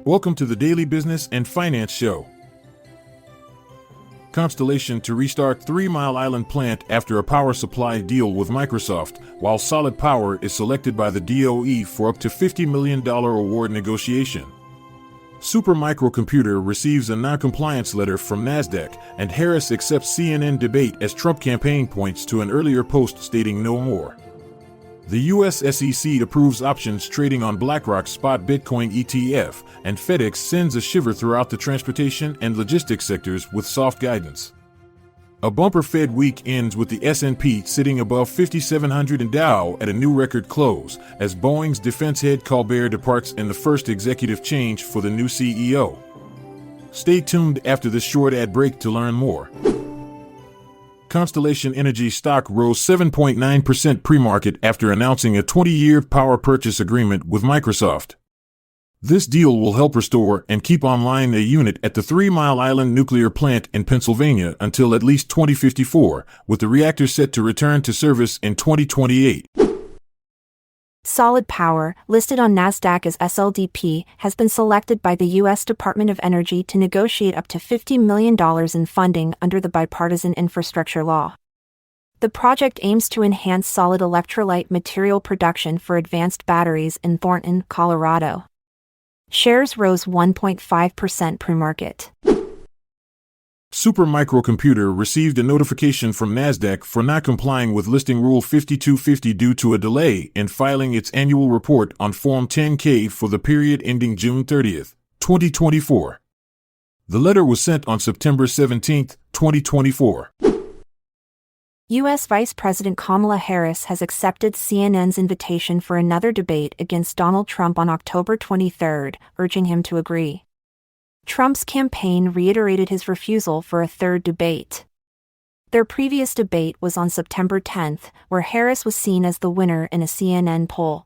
Welcome to the Daily Business and Finance Show. Constellation to restart 3 Mile Island plant after a power supply deal with Microsoft, while Solid Power is selected by the DOE for up to $50 million award negotiation. Supermicro receives a non-compliance letter from NASDAQ, and Harris accepts CNN debate as Trump campaign points to an earlier post stating no more. The U.S. SEC approves options trading on BlackRock's spot Bitcoin ETF, and FedEx sends a shiver throughout the transportation and logistics sectors with soft guidance. A bumper Fed week ends with the S&P sitting above 5,700 and Dow at a new record close, as Boeing's defense head Colbert departs in the first executive change for the new CEO. Stay tuned after this short ad break to learn more. Constellation Energy stock rose 7.9% pre-market after announcing a 20-year power purchase agreement with Microsoft. This deal will help restore and keep online a unit at the 3 Mile Island nuclear plant in Pennsylvania until at least 2054, with the reactor set to return to service in 2028. Solid Power, listed on NASDAQ as SLDP, has been selected by the U.S. Department of Energy to negotiate up to $50 million in funding under the Bipartisan Infrastructure Law. The project aims to enhance solid electrolyte material production for advanced batteries in Thornton, Colorado. Shares rose 1.5% pre-market. Supermicro received a notification from NASDAQ for not complying with Listing Rule 5250 due to a delay in filing its annual report on Form 10-K for the period ending June 30, 2024. The letter was sent on September 17, 2024. U.S. Vice President Kamala Harris has accepted CNN's invitation for another debate against Donald Trump on October 23, urging him to agree. Trump's campaign reiterated his refusal for a third debate. Their previous debate was on September 10, where Harris was seen as the winner in a CNN poll.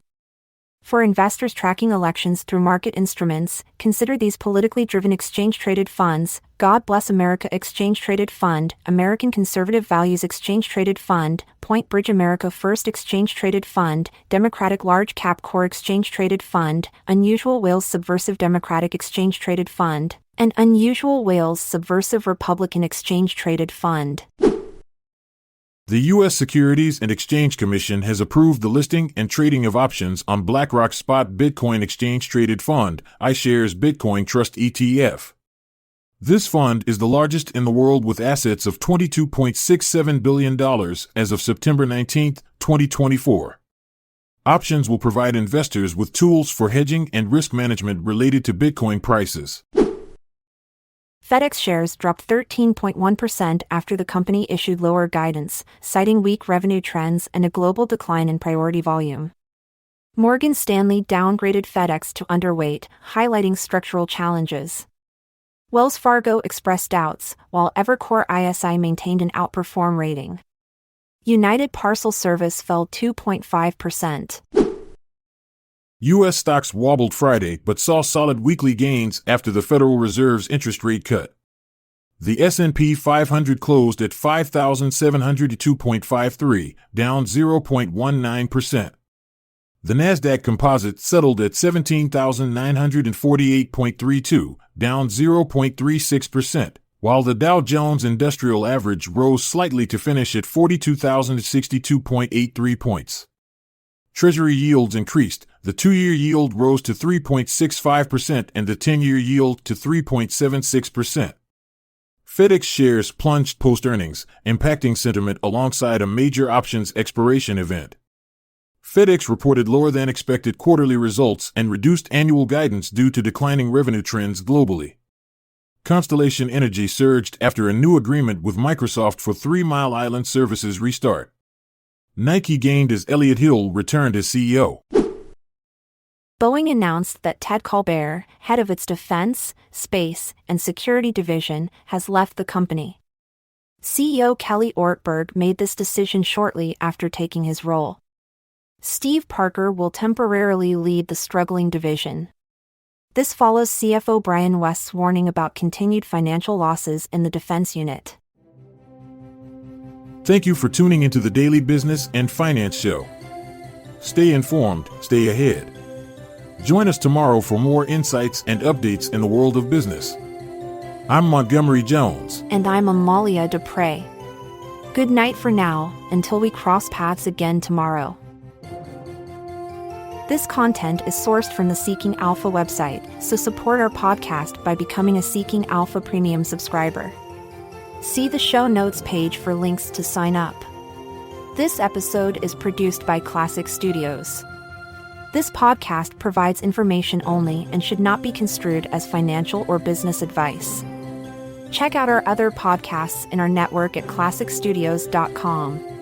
For investors tracking elections through market instruments, consider these politically driven exchange-traded funds: God Bless America Exchange-Traded Fund, American Conservative Values Exchange-Traded Fund, Point Bridge America First Exchange-Traded Fund, Democratic Large Cap Core Exchange-Traded Fund, Unusual Whales Subversive Democratic Exchange-Traded Fund, and Unusual Whales Subversive Republican Exchange-Traded Fund. The U.S. Securities and Exchange Commission has approved the listing and trading of options on BlackRock's spot Bitcoin Exchange-Traded Fund, iShares Bitcoin Trust ETF. This fund is the largest in the world with assets of $22.67 billion as of September 19, 2024. Options will provide investors with tools for hedging and risk management related to Bitcoin prices. FedEx shares dropped 13.1% after the company issued lower guidance, citing weak revenue trends and a global decline in priority volume. Morgan Stanley downgraded FedEx to underweight, highlighting structural challenges. Wells Fargo expressed doubts, while Evercore ISI maintained an outperform rating. United Parcel Service fell 2.5%. U.S. stocks wobbled Friday but saw solid weekly gains after the Federal Reserve's interest rate cut. The S&P 500 closed at 5,702.53, down 0.19%. The Nasdaq Composite settled at 17,948.32, down 0.36%, while the Dow Jones Industrial Average rose slightly to finish at 42,062.83 points. Treasury yields increased. The 2-year yield rose to 3.65% and the 10-year yield to 3.76%. FedEx shares plunged post-earnings, impacting sentiment alongside a major options expiration event. FedEx reported lower-than-expected quarterly results and reduced annual guidance due to declining revenue trends globally. Constellation Energy surged after a new agreement with Microsoft for 3 Mile Island services restart. Nike gained as Elliott Hill returned as CEO. Boeing announced that Ted Colbert, head of its Defense, Space, and Security division, has left the company. CEO Kelly Ortberg made this decision shortly after taking his role. Steve Parker will temporarily lead the struggling division. This follows CFO Brian West's warning about continued financial losses in the defense unit. Thank you for tuning into the Daily Business and Finance Show. Stay informed, stay ahead. Join us tomorrow for more insights and updates in the world of business. I'm Montgomery Jones. And I'm Amalia Dupre. Good night for now, until we cross paths again tomorrow. This content is sourced from the Seeking Alpha website, so support our podcast by becoming a Seeking Alpha Premium subscriber. See the show notes page for links to sign up. This episode is produced by Classic Studios. This podcast provides information only and should not be construed as financial or business advice. Check out our other podcasts in our network at classicstudios.com.